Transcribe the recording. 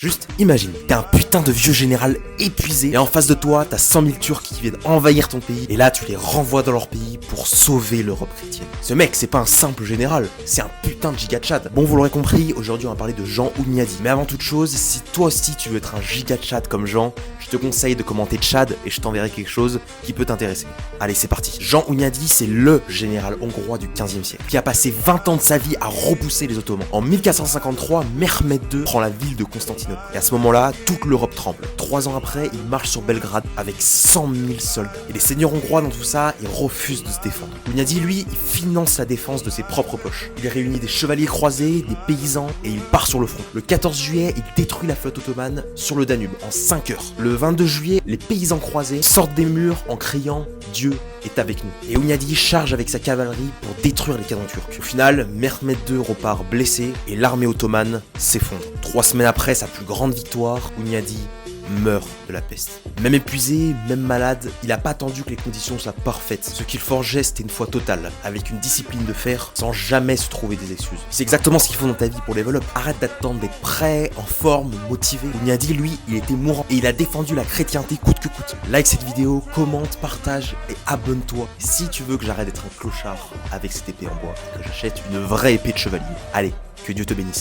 Juste imagine, t'es un putain de vieux général épuisé et en face de toi, t'as 100 000 Turcs qui viennent envahir ton pays et là tu les renvoies dans leur pays pour sauver l'Europe chrétienne. Ce mec, c'est pas un simple général, c'est un putain de giga Tchad. Bon, vous l'aurez compris, aujourd'hui on va parler de Jean Ouniadi. Mais avant toute chose, si toi aussi tu veux être un giga Tchad comme Jean, je te conseille de commenter Tchad et je t'enverrai quelque chose qui peut t'intéresser. Allez, c'est parti. Jean Ouniadi, c'est le général hongrois du 15e siècle qui a passé 20 ans de sa vie à repousser les Ottomans. En 1453, Mehmed II prend la ville de Constantinople. Et à ce moment-là, toute l'Europe tremble. 3 ans après, il marche sur Belgrade avec 100 000 soldats. Et les seigneurs hongrois dans tout ça, ils refusent de se défendre. Ouniadi, lui, il finance la défense de ses propres poches. Il réunit des chevaliers croisés, des paysans, et il part sur le front. Le 14 juillet, il détruit la flotte ottomane sur le Danube en 5 heures. Le 22 juillet, les paysans croisés sortent des murs en criant « Dieu est avec nous ». Et Ouniadi charge avec sa cavalerie pour détruire les canons turcs. Au final, Mehmed II repart blessé et l'armée ottomane s'effondre. 3 semaines après sa plus grande victoire, Ouniadi meurt de la peste. Même épuisé, même malade, il a pas attendu que les conditions soient parfaites. Ce qu'il forgeait, c'était une foi totale, avec une discipline de fer, sans jamais se trouver des excuses. C'est exactement ce qu'il faut dans ta vie pour level up. Arrête d'attendre d'être prêt, en forme, motivé. Ouniadi, lui, il était mourant et il a défendu la chrétienté coûte que coûte. Like cette vidéo, commente, partage et abonne-toi si tu veux que j'arrête d'être un clochard avec cette épée en bois, que j'achète une vraie épée de chevalier. Allez, que Dieu te bénisse.